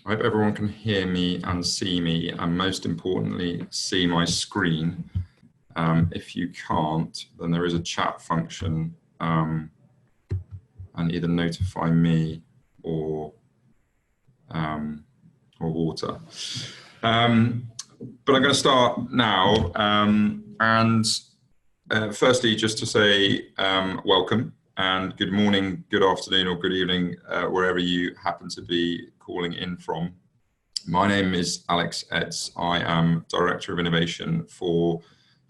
I hope everyone can hear me and see me, and most importantly, see my screen. If you can't, then there is a chat function, and either notify me or water. But I'm going to start now, and firstly, just to say welcome and good morning, good afternoon, or good evening, wherever you happen to be calling in from. My name is Alex Edds. I am Director of Innovation for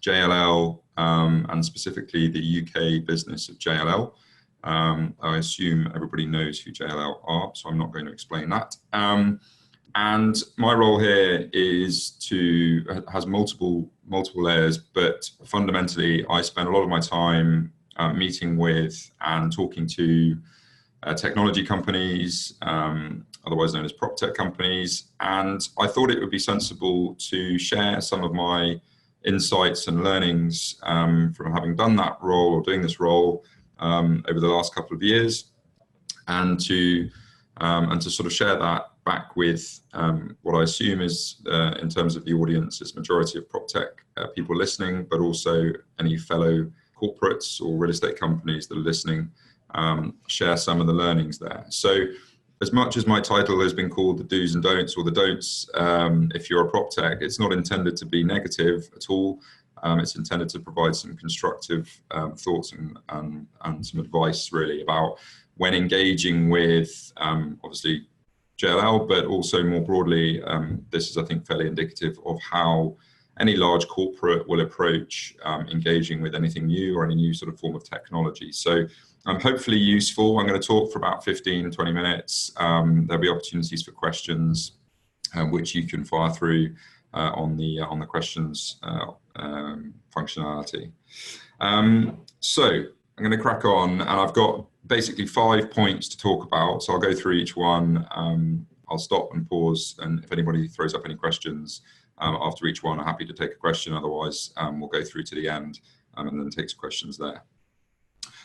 JLL, and specifically the UK business of JLL. I assume everybody knows who JLL are, so I'm not going to explain that. And my role here has multiple layers, but fundamentally I spend a lot of my time meeting with and talking to technology companies, otherwise known as Proptech companies. And I thought it would be sensible to share some of my insights and learnings from having done that role or doing this role over the last couple of years, and to sort of share that back with what I assume is, in terms of the audience, is majority of Proptech people listening, but also any fellow corporates or real estate companies that are listening, share some of the learnings there. So as much as my title has been called the do's and don'ts, or the don'ts, if you're a Proptech, it's not intended to be negative at all. It's intended to provide some constructive thoughts and some advice really about when engaging with obviously JLL, but also more broadly, this is, I think, fairly indicative of how any large corporate will approach engaging with anything new or any new sort of form of technology. So hopefully useful. I'm going to talk for about 15-20 minutes. There'll be opportunities for questions, which you can fire through on the questions functionality. So I'm going to crack on, and I've got basically 5 points to talk about. So I'll go through each one. I'll stop and pause, and if anybody throws up any questions after each one, I'm happy to take a question. Otherwise, we'll go through to the end and then take some questions there.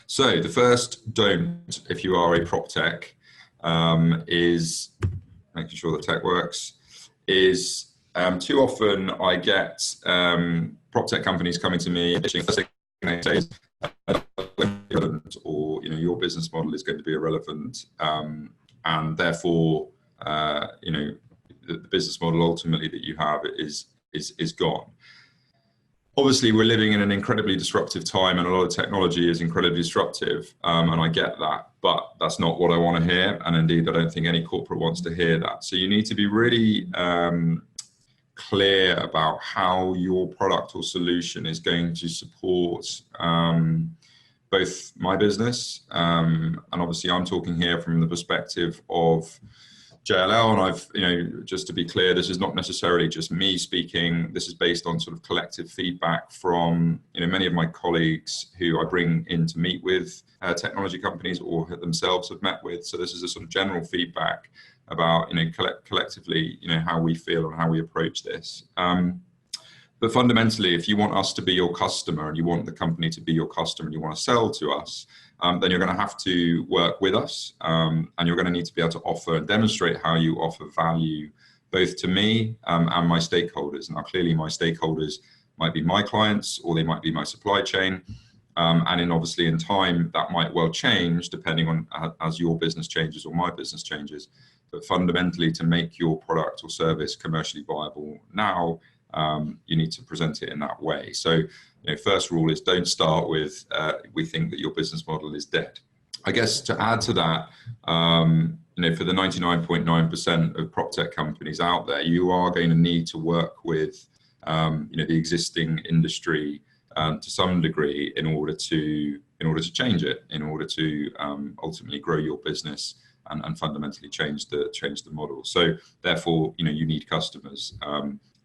So the first don't, if you are a Proptech, is making sure the tech works, is too often I get Proptech companies coming to me, or your business model is going to be irrelevant, and therefore the business model ultimately that you have is gone. Obviously, we're living in an incredibly disruptive time, and a lot of technology is incredibly disruptive, and I get that, but that's not what I want to hear, and indeed I don't think any corporate wants to hear that. So you need to be really clear about how your product or solution is going to support both my business, and obviously I'm talking here from the perspective of JLL, and I've, just to be clear, this is not necessarily just me speaking. This is based on sort of collective feedback from, many of my colleagues who I bring in to meet with technology companies or themselves have met with. So this is a sort of general feedback about, collectively, how we feel and how we approach this. But fundamentally, if you want us to be your customer and you want the company to be your customer and you want to sell to us, then you're going to have to work with us, and you're going to need to be able to offer and demonstrate how you offer value both to me and my stakeholders. Now, clearly my stakeholders might be my clients, or they might be my supply chain, and obviously in time that might well change depending on as your business changes or my business changes. But fundamentally, to make your product or service commercially viable now, you need to present it in that way. So, first rule is don't start with we think that your business model is dead. I guess to add to that, for the 99.9% of Proptech companies out there, you are going to need to work with the existing industry to some degree in order to change it, in order to ultimately grow your business and fundamentally change the model. So therefore, you need customers.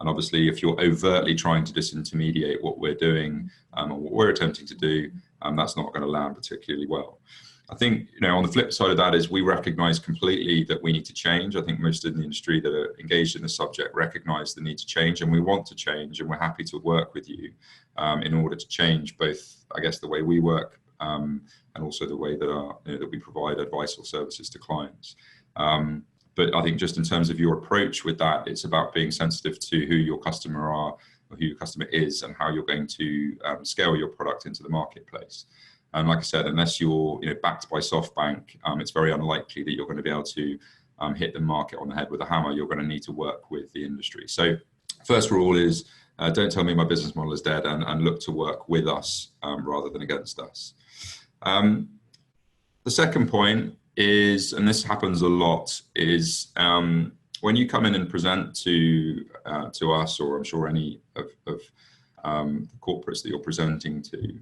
And obviously, if you're overtly trying to disintermediate what we're doing or what we're attempting to do, that's not going to land particularly well. I think, on the flip side of that is we recognize completely that we need to change. I think most in the industry that are engaged in the subject recognize the need to change, and we want to change, and we're happy to work with you in order to change both, I guess, the way we work and also the way that we provide advice or services to clients. But I think just in terms of your approach with that, it's about being sensitive to who your customer are, or who your customer is, and how you're going to scale your product into the marketplace. And like I said, unless you're backed by SoftBank, it's very unlikely that you're going to be able to hit the market on the head with a hammer. You're going to need to work with the industry. So first rule is don't tell me my business model is dead, and look to work with us rather than against us. The second point is, and this happens a lot, is when you come in and present to us, or I'm sure any of the corporates that you're presenting to,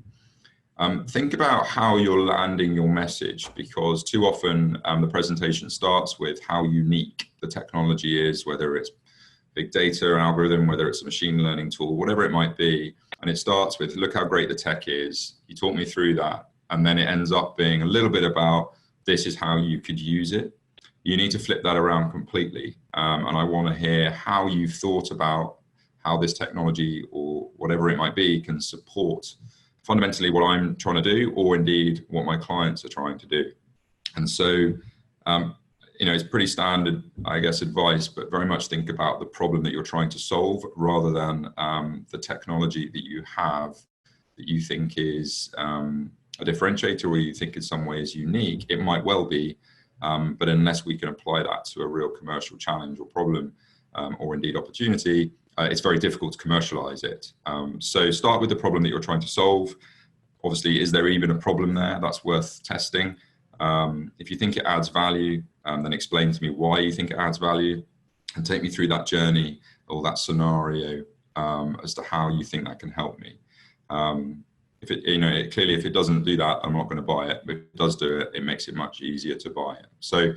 think about how you're landing your message, because too often the presentation starts with how unique the technology is, whether it's big data algorithm, whether it's a machine learning tool, whatever it might be. And it starts with, look how great the tech is. You talk me through that. And then it ends up being a little bit about, this is how you could use it. You need to flip that around completely. And I want to hear how you've thought about how this technology, or whatever it might be, can support fundamentally what I'm trying to do, or indeed what my clients are trying to do. And so, it's pretty standard, I guess, advice, but very much think about the problem that you're trying to solve, rather than the technology that you have that you think is a differentiator, or you think in some ways unique. It might well be, but unless we can apply that to a real commercial challenge or problem, or indeed opportunity, it's very difficult to commercialize it. So start with the problem that you're trying to solve. Obviously, is there even a problem there? That's worth testing. If you think it adds value, then explain to me why you think it adds value, and take me through that journey or that scenario as to how you think that can help me. If it, clearly, if it doesn't do that, I'm not going to buy it. But if it does do it, it makes it much easier to buy it. So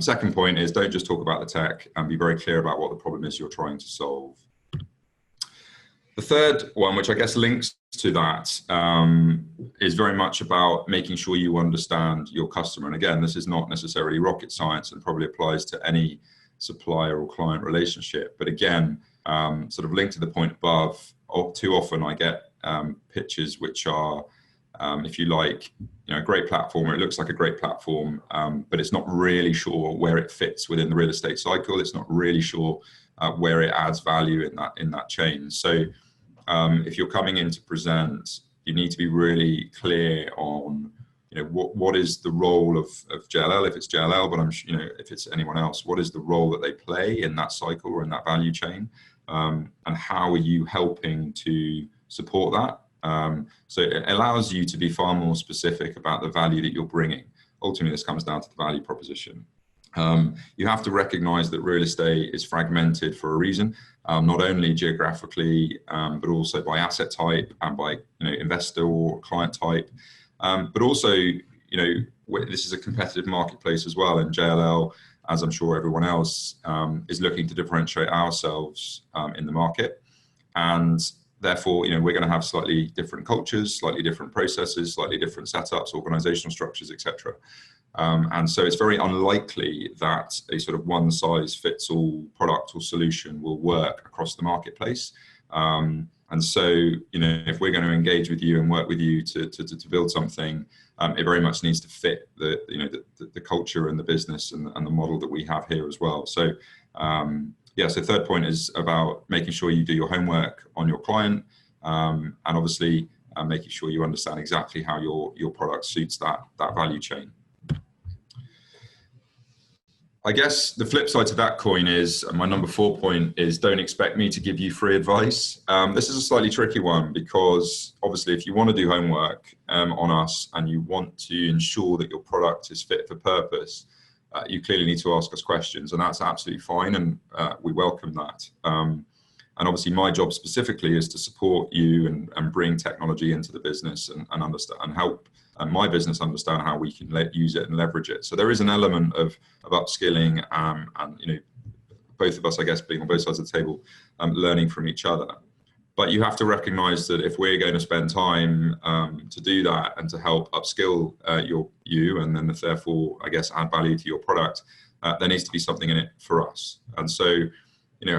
second point is, don't just talk about the tech, and be very clear about what the problem is you're trying to solve. The third one, which I guess links to that, is very much about making sure you understand your customer. And again, this is not necessarily rocket science, and probably applies to any supplier or client relationship. But again, sort of linked to the point above, too often I get pitches which are, if you like, a great platform, or it looks like a great platform, but it's not really sure where it fits within the real estate cycle. It's not really sure where it adds value in that chain. So if you're coming in to present, you need to be really clear on, what is the role of JLL, if it's JLL, but if it's anyone else, what is the role that they play in that cycle or in that value chain, and how are you helping to support that? So it allows you to be far more specific about the value that you're bringing. Ultimately, this comes down to the value proposition. You have to recognize that real estate is fragmented for a reason, not only geographically, but also by asset type and by investor or client type. But also, this is a competitive marketplace as well, and JLL, as I'm sure everyone else, is looking to differentiate ourselves in the market. And therefore, we're going to have slightly different cultures, slightly different processes, slightly different setups, organizational structures, etc. And so it's very unlikely that a sort of one-size-fits-all product or solution will work across the marketplace. And so, if we're going to engage with you and work with you to build something, it very much needs to fit the culture and the business and the model that we have here as well. So, so third point is about making sure you do your homework on your client, and obviously making sure you understand exactly how your product suits that value chain. I guess the flip side to that coin is, my number 4 point is, don't expect me to give you free advice. This is a slightly tricky one, because obviously if you want to do homework on us and you want to ensure that your product is fit for purpose, you clearly need to ask us questions, and that's absolutely fine, and we welcome that. And obviously my job specifically is to support you and bring technology into the business and understand and help my business understand how we can use it and leverage it. So there is an element of upskilling, and both of us, I guess, being on both sides of the table, learning from each other. But you have to recognize that if we're going to spend time to do that and to help upskill you, and then therefore, I guess, add value to your product, there needs to be something in it for us. And so,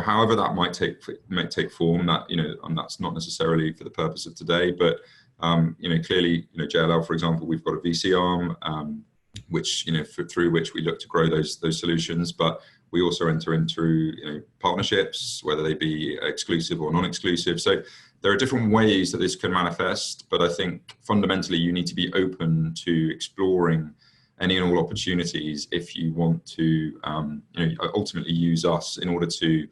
however that might take form, that and that's not necessarily for the purpose of today, but clearly, JLL, for example, we've got a VC arm. which through which we look to grow those solutions. But we also enter into partnerships, whether they be exclusive or non-exclusive. So there are different ways that this can manifest, but I think fundamentally you need to be open to exploring any and all opportunities if you want to ultimately use us in order to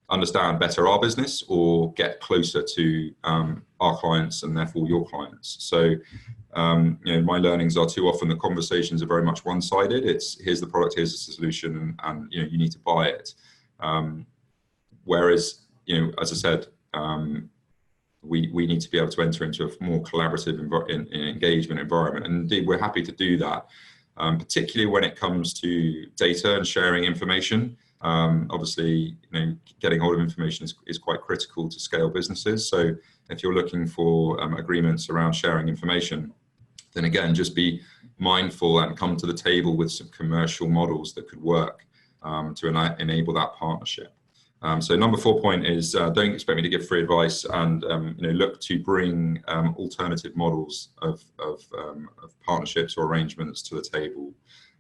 understand better our business or get closer to our clients and therefore your clients. So my learnings are too often the conversations are very much one-sided. It's here's the product, here's the solution, and you need to buy it. Whereas as I said, we need to be able to enter into a more collaborative engagement environment, and indeed we're happy to do that, particularly when it comes to data and sharing information. Obviously, getting hold of information is quite critical to scale businesses. So if you're looking for agreements around sharing information, then again, just be mindful and come to the table with some commercial models that could work to enable that partnership. So number 4 point is don't expect me to give free advice, and look to bring alternative models of partnerships or arrangements to the table,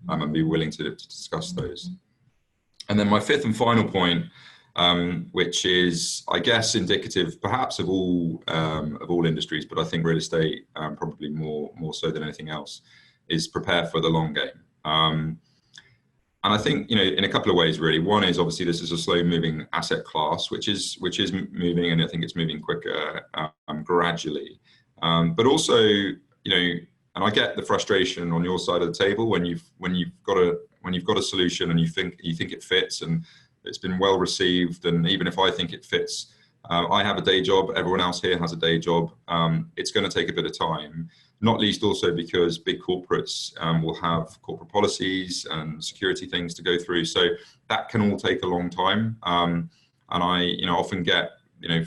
and be willing to discuss those. And then my 5th and final point, which is, I guess, indicative perhaps of all industries, but I think real estate probably more so than anything else, is prepare for the long game. And I think in a couple of ways really. One is obviously this is a slow-moving asset class, which is moving, and I think it's moving quicker gradually. But also and I get the frustration on your side of the table when you've got a solution and you think it fits and it's been well received, and even if I think it fits, I have a day job, everyone else here has a day job. It's going to take a bit of time, not least also because big corporates will have corporate policies and security things to go through, so that can all take a long time. And I often get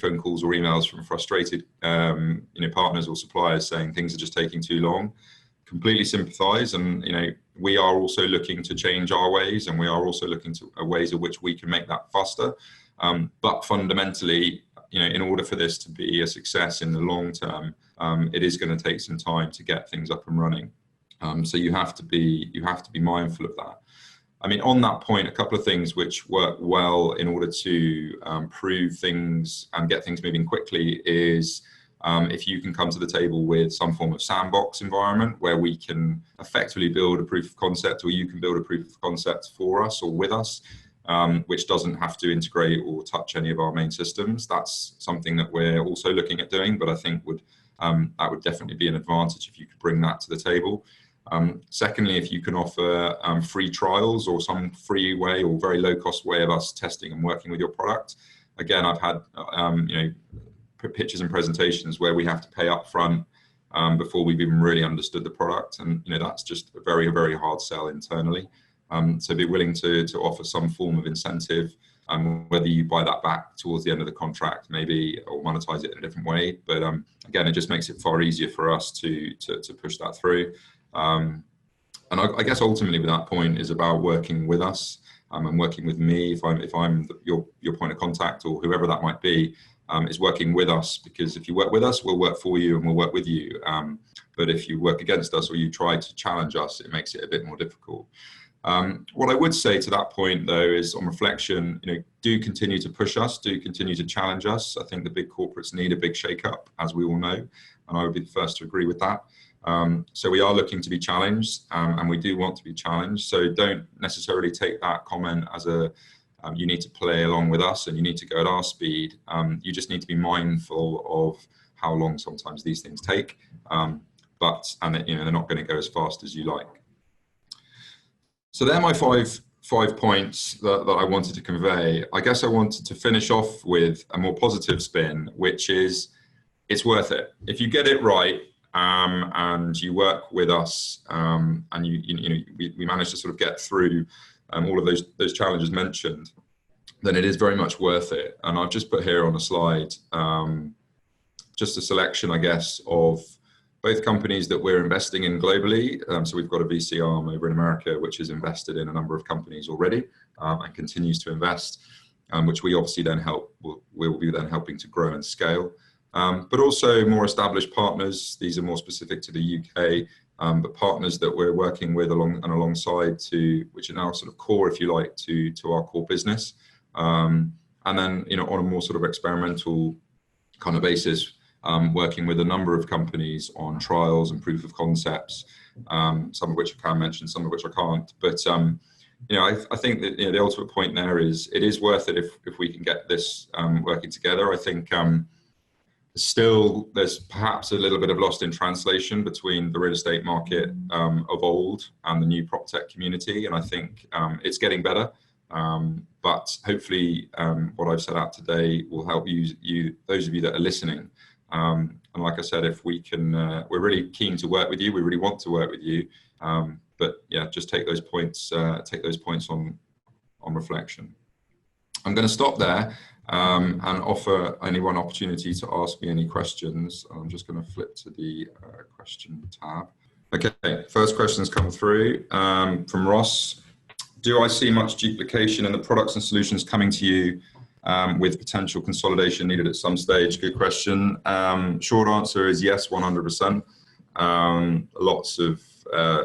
phone calls or emails from frustrated partners or suppliers saying things are just taking too long. Completely sympathize, and we are also looking to change our ways, and we are also looking to ways in which we can make that faster. But fundamentally, in order for this to be a success in the long term, it is going to take some time to get things up and running. So you have to be mindful of that. I mean, on that point, a couple of things which work well in order to prove things and get things moving quickly is if you can come to the table with some form of sandbox environment where we can effectively build a proof of concept, or you can build a proof of concept for us or with us, which doesn't have to integrate or touch any of our main systems. That's something that we're also looking at doing, but I think that would definitely be an advantage if you could bring that to the table. Secondly, if you can offer free trials or some free way or very low cost way of us testing and working with your product. Again, I've had pitches and presentations where we have to pay up front before we've even really understood the product, and that's just a very, very hard sell internally. So be willing to offer some form of incentive, whether you buy that back towards the end of the contract maybe, or monetize it in a different way. But again, it just makes it far easier for us to push that through. And I guess ultimately with that point is about working with us and working with me if I'm your point of contact, or whoever that might be, is working with us, because if you work with us, we'll work for you and we'll work with you. But if you work against us or you try to challenge us, it makes it a bit more difficult. What I would say to that point though is, on reflection, do continue to push us, do continue to challenge us. I think the big corporates need a big shake-up, as we all know, and I would be the first to agree with that. So we are looking to be challenged, and we do want to be challenged. So don't necessarily take that comment as you need to play along with us and you need to go at our speed. You just need to be mindful of how long sometimes these things take, and they're not going to go as fast as you like. So they're my five points that I wanted to convey. I guess I wanted to finish off with a more positive spin, which is it's worth it. If you get it right, and you work with us, and we manage to sort of get through all of those challenges mentioned, then it is very much worth it. And I've just put here on a slide just a selection, I guess, of both companies that we're investing in globally. So we've got a VC arm over in America, which is invested in a number of companies already, and continues to invest, which we obviously then we'll be then helping to grow and scale. but also more established partners. These are more specific to the UK, but partners that we're working with alongside which are now sort of core, if you like, to our core business. And then, on a more sort of experimental kind of basis, working with a number of companies on trials and proof of concepts, some of which I can mention, some of which I can't. But I think that the ultimate point there is it is worth it if we can get this working together. I think still there's perhaps a little bit of lost in translation between the real estate market of old and the new Proptech community, and I think it's getting better. But hopefully what I've set out today will help you those of you that are listening. And like I said, if we can, we're really keen to work with you. We really want to work with you. But yeah, just take those points on reflection. I'm going to stop there and offer anyone opportunity to ask me any questions. I'm just going to flip to the question tab. Okay, first questions come through from Ross. Do I see much duplication in the products and solutions coming to you with potential consolidation needed at some stage? Good question. Short answer is yes, 100%. Lots of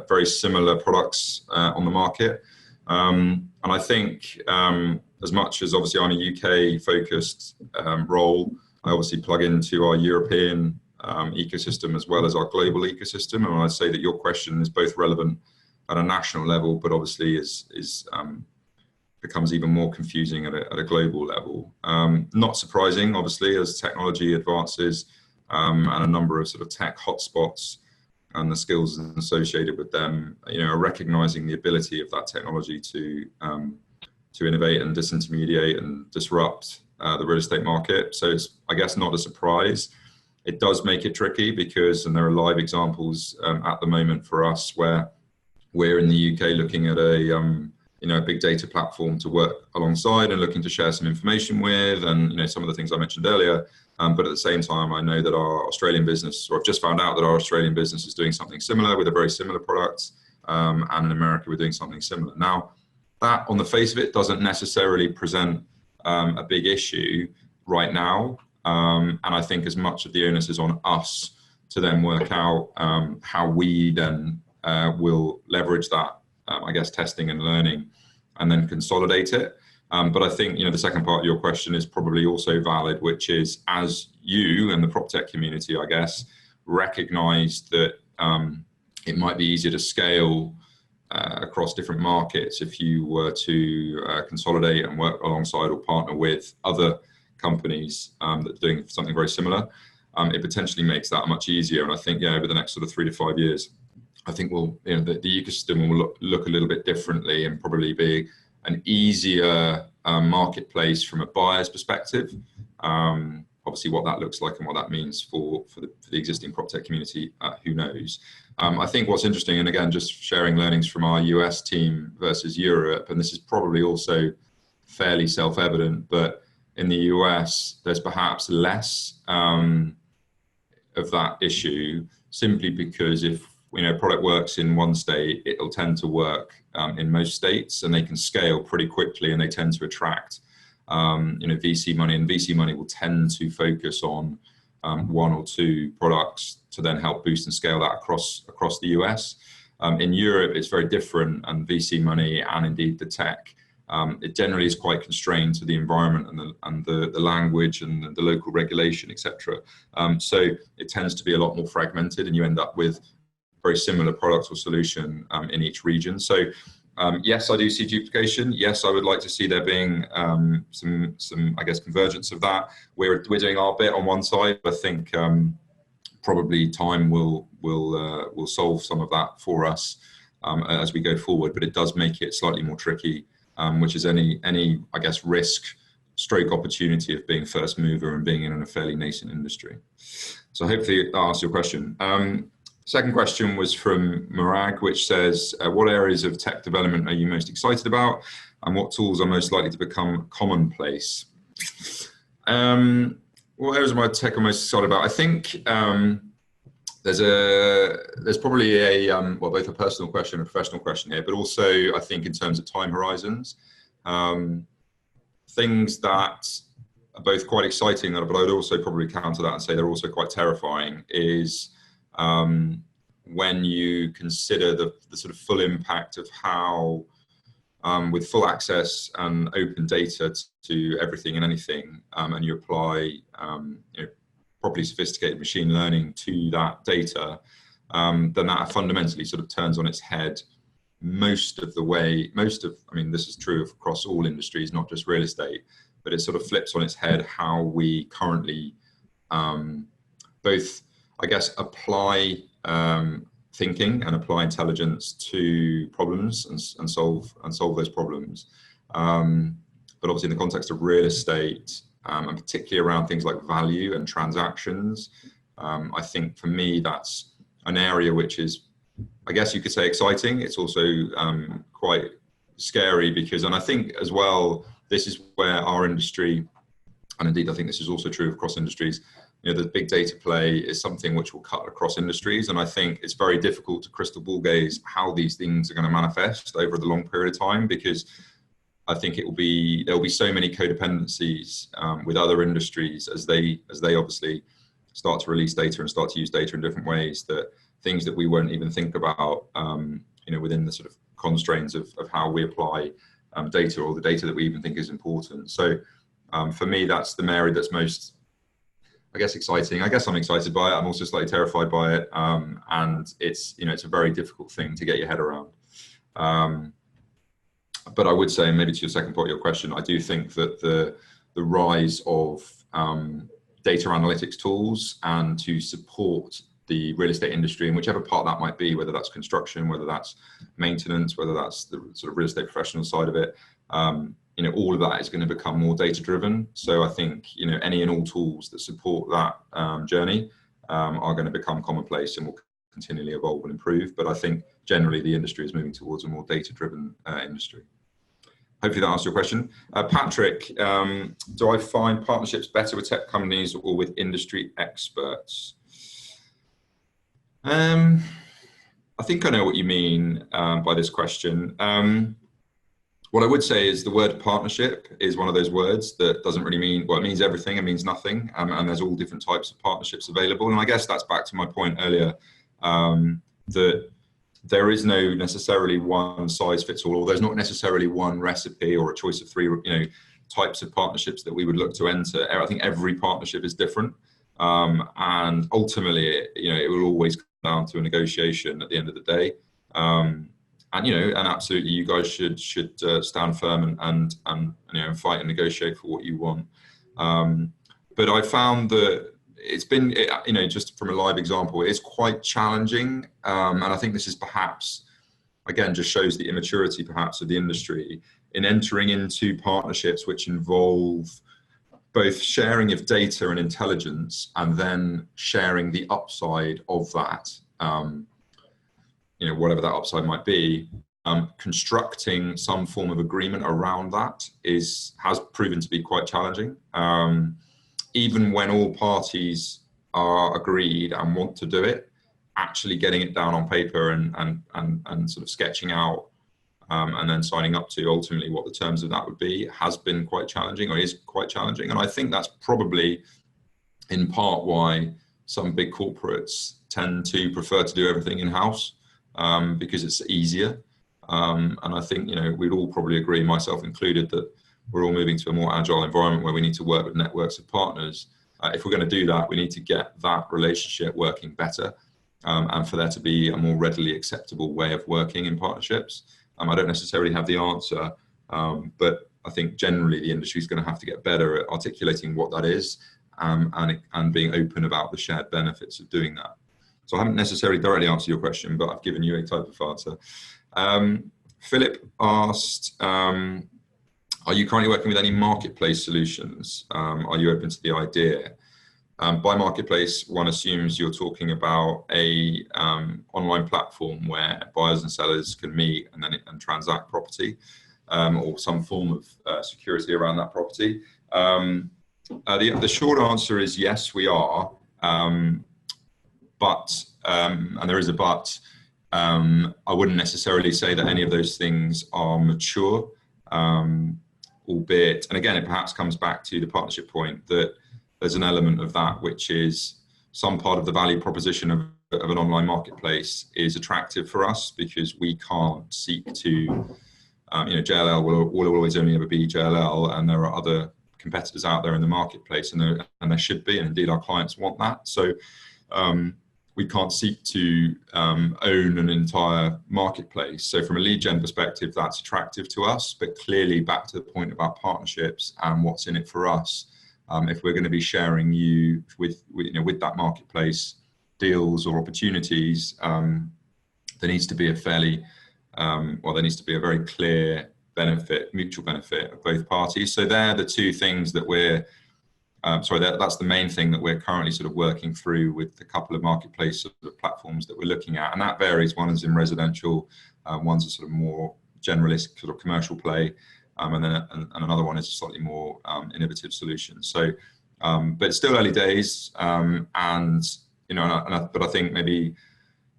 very similar products on the market. And I think as much as obviously I'm a UK focused role, I obviously plug into our European ecosystem as well as our global ecosystem. And I'd say that your question is both relevant at a national level, but obviously becomes even more confusing at a global level. Not surprising, obviously, as technology advances and a number of sort of tech hotspots and the skills associated with them, are recognizing the ability of that technology to innovate and disintermediate and disrupt the real estate market. So it's, I guess, not a surprise. It does make it tricky because, and there are live examples at the moment for us where we're in the UK looking at a big data platform to work alongside and looking to share some information with, and some of the things I mentioned earlier. But at the same time, I know that our Australian business, or I've just found out that our Australian business is doing something similar with a very similar product, and in America we're doing something similar. Now, that on the face of it doesn't necessarily present a big issue right now, and I think as much of the onus is on us to then work out how we then will leverage that, I guess, testing and learning and then consolidate it. But I think, the second part of your question is probably also valid, which is as you and the PropTech community, I guess, recognize that it might be easier to scale across different markets if you were to consolidate and work alongside or partner with other companies that are doing something very similar. It potentially makes that much easier. And I think, over the next sort of 3 to 5 years, I think the ecosystem will look a little bit differently and probably be an easier marketplace from a buyer's perspective. Obviously, what that looks like and what that means for the existing PropTech community, who knows? I think what's interesting, and again, just sharing learnings from our US team versus Europe, and this is probably also fairly self-evident, but in the US, there's perhaps less of that issue simply because if product works in one state, it'll tend to work in most states, and they can scale pretty quickly, and they tend to attract VC money, and VC money will tend to focus on one or two products to then help boost and scale that across the US. In Europe, it's very different, and VC money and indeed the tech, it generally is quite constrained to the environment and the language and the local regulation, etc. So it tends to be a lot more fragmented, and you end up with very similar products or solution in each region. So yes, I do see duplication. Yes, I would like to see there being some I guess convergence of that. We're doing our bit on one side. I think probably time will solve some of that for us as we go forward. But it does make it slightly more tricky, which is any I guess risk stroke opportunity of being first mover and being in a fairly nascent industry. So hopefully that answers your question. Second question was from Murag, which says, what areas of tech development are you most excited about, and what tools are most likely to become commonplace? What areas of my tech I'm most excited about? I think there's probably both a personal question and a professional question here, but also I think in terms of time horizons, things that both quite exciting, but I would also probably counter that and say they're also quite terrifying, is when you consider the sort of full impact of how, with full access and open data to everything and anything, and you apply properly sophisticated machine learning to that data, then that fundamentally sort of turns on its head most of, I mean, this is true across all industries, not just real estate, but it sort of flips on its head how we currently both, I guess, apply thinking and apply intelligence to problems and solve those problems. But obviously in the context of real estate, and particularly around things like value and transactions, I think for me that's an area which is, I guess you could say, exciting. It's also quite scary because, and I think as well, this is where our industry, and indeed I think this is also true across industries, the big data play is something which will cut across industries. And I think it's very difficult to crystal ball gaze how these things are going to manifest over the long period of time, because I think there'll be so many codependencies with other industries as they obviously start to release data and start to use data in different ways, that things that we won't even think about, within the sort of constraints of how we apply data, or the data that we even think is important. So for me, that's the area that's most, I guess, exciting. I guess I'm excited by it. I'm also slightly terrified by it. And it's a very difficult thing to get your head around. But I would say, maybe to your second part of your question, I do think that the rise of data analytics tools and to support the real estate industry in whichever part that might be, whether that's construction, whether that's maintenance, whether that's the sort of real estate professional side of it, all of that is going to become more data driven. So I think any and all tools that support that journey are going to become commonplace and will continually evolve and improve. But I think generally the industry is moving towards a more data driven industry. Hopefully that answers your question. Patrick, do I find partnerships better with tech companies or with industry experts? I think I know what you mean by this question. What I would say is the word partnership is one of those words that doesn't really mean, well, it means everything, it means nothing, and there's all different types of partnerships available. And I guess that's back to my point earlier, that there is no necessarily one size fits all, or there's not necessarily one recipe or a choice of three, types of partnerships that we would look to enter. I think every partnership is different. And ultimately, it will always come down to a negotiation at the end of the day. And absolutely, you guys should stand firm and fight and negotiate for what you want. But I found that it's been, just from a live example, it's quite challenging. And I think this is perhaps, again, just shows the immaturity perhaps of the industry in entering into partnerships which involve both sharing of data and intelligence, and then sharing the upside of that, whatever that upside might be. Constructing some form of agreement around that has proven to be quite challenging. Even when all parties are agreed and want to do it, actually getting it down on paper and sort of sketching out and then signing up to ultimately what the terms of that would be has been quite challenging, or is quite challenging. And I think that's probably in part why some big corporates tend to prefer to do everything in-house, because it's easier. And I think, we'd all probably agree, myself included, that we're all moving to a more agile environment where we need to work with networks of partners. If we're going to do that, we need to get that relationship working better, and for there to be a more readily acceptable way of working in partnerships. I don't necessarily have the answer, but I think generally the industry is going to have to get better at articulating what that is, and being open about the shared benefits of doing that. So I haven't necessarily directly answered your question, but I've given you a type of answer. Philip asked, are you currently working with any marketplace solutions? Are you open to the idea? By marketplace, one assumes you're talking about a online platform where buyers and sellers can meet and transact property, or some form of security around that property. The short answer is yes, we are. But, and there is a but, I wouldn't necessarily say that any of those things are mature. albeit, and again, it perhaps comes back to the partnership point, that there's an element of that which is some part of the value proposition of an online marketplace is attractive for us, because we can't seek to, JLL will always only ever be JLL, and there are other competitors out there in the marketplace, and there should be, and indeed our clients want that. So we can't seek to own an entire marketplace. So from a lead gen perspective, that's attractive to us, but clearly back to the point about partnerships and what's in it for us. If we're going to be sharing you with that marketplace deals or opportunities, there needs to be a very clear benefit, mutual benefit of both parties. So they're the two things that that's the main thing that we're currently sort of working through with a couple of marketplace sort of platforms that we're looking at, and that varies. One is in residential, one's a sort of more generalist sort of commercial play, and another one is a slightly more innovative solution. So, but it's still early days, but I think maybe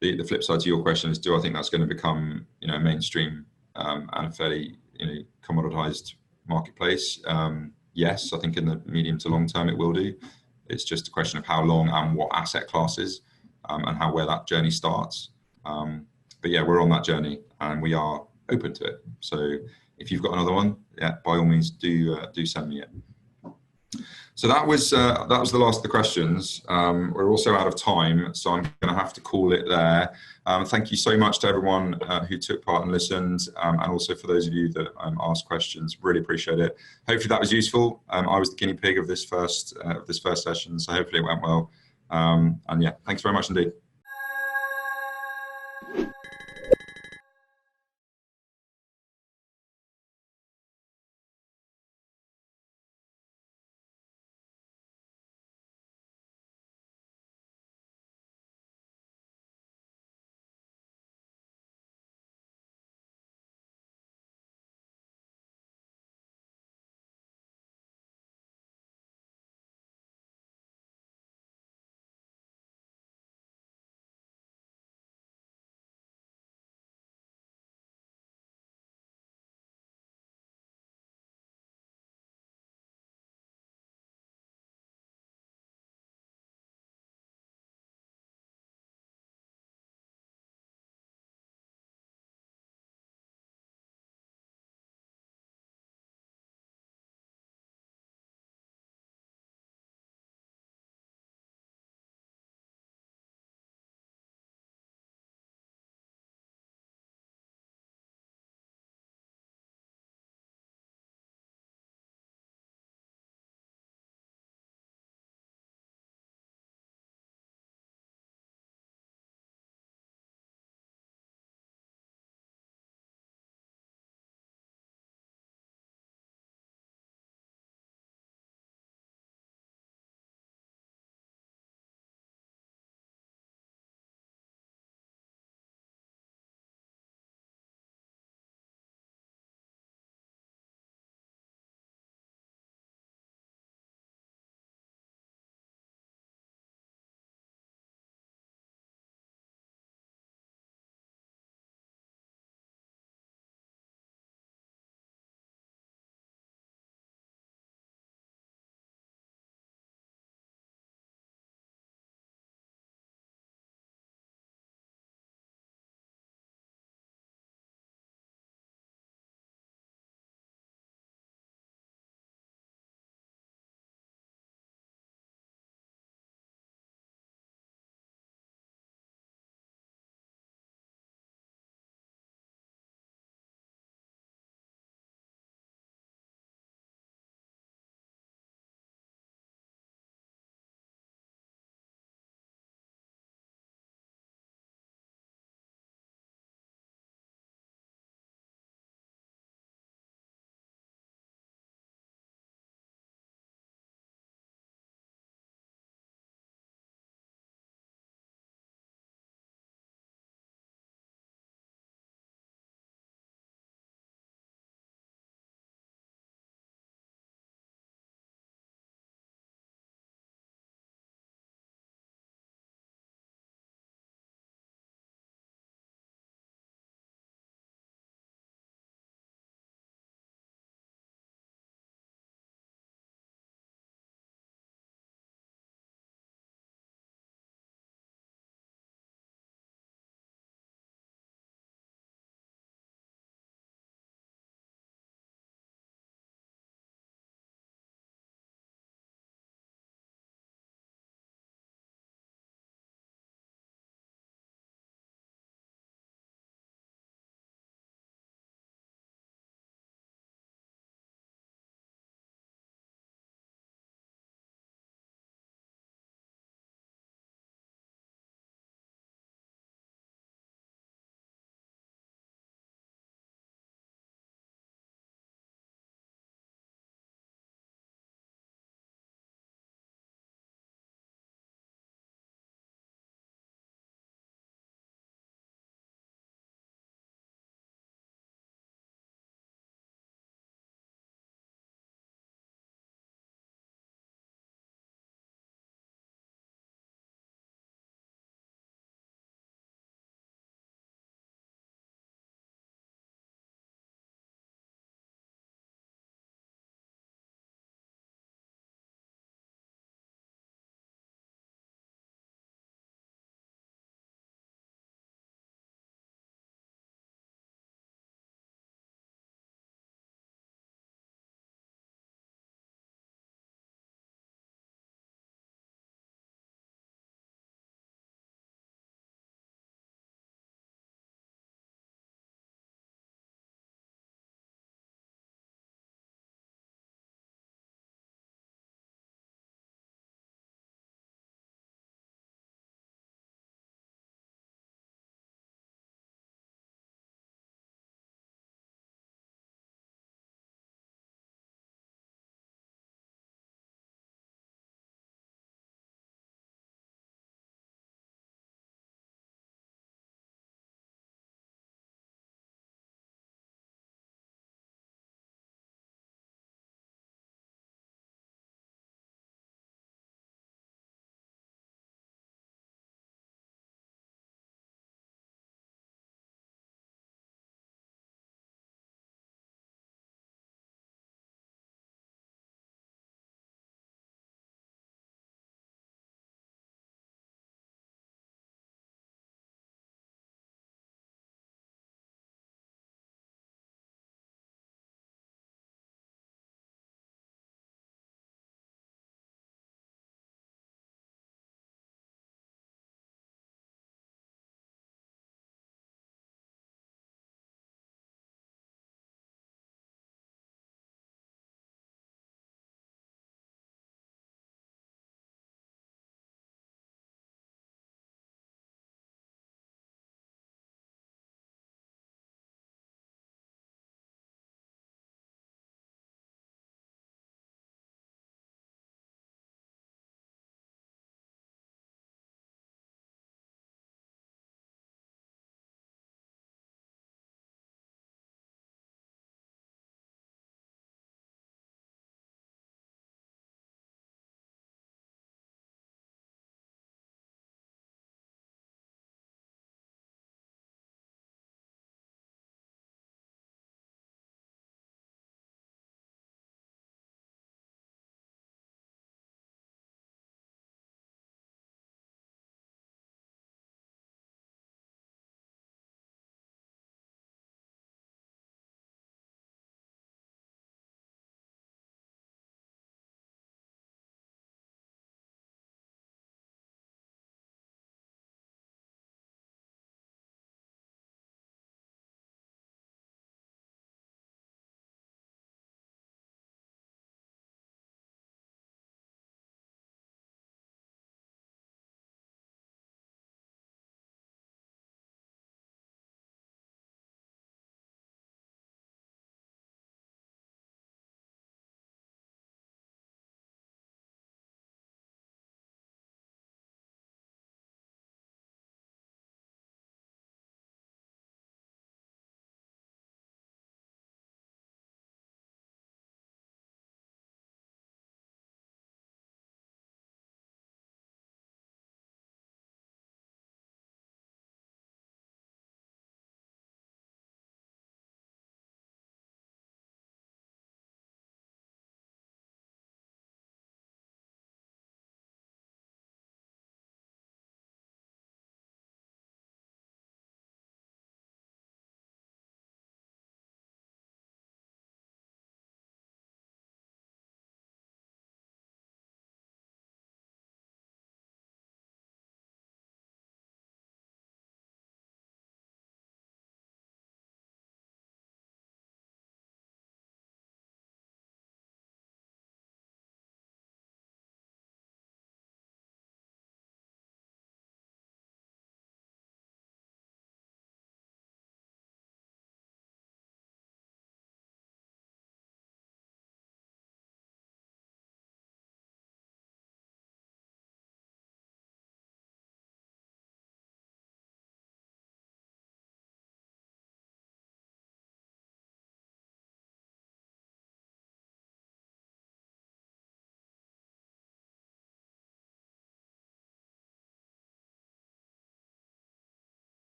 the flip side to your question is, do I think that's going to become mainstream and a fairly commoditized marketplace? Yes, I think in the medium to long term it will do. It's just a question of how long and what asset classes, and where that journey starts. But yeah, we're on that journey and we are open to it. So if you've got another one, yeah, by all means do send me it. So that was the last of the questions. We're also out of time, so I'm going to have to call it there. Thank you so much to everyone who took part and listened, and also for those of you that asked questions. Really appreciate it. Hopefully that was useful. I was the guinea pig of this first session, so hopefully it went well. And yeah, thanks very much indeed.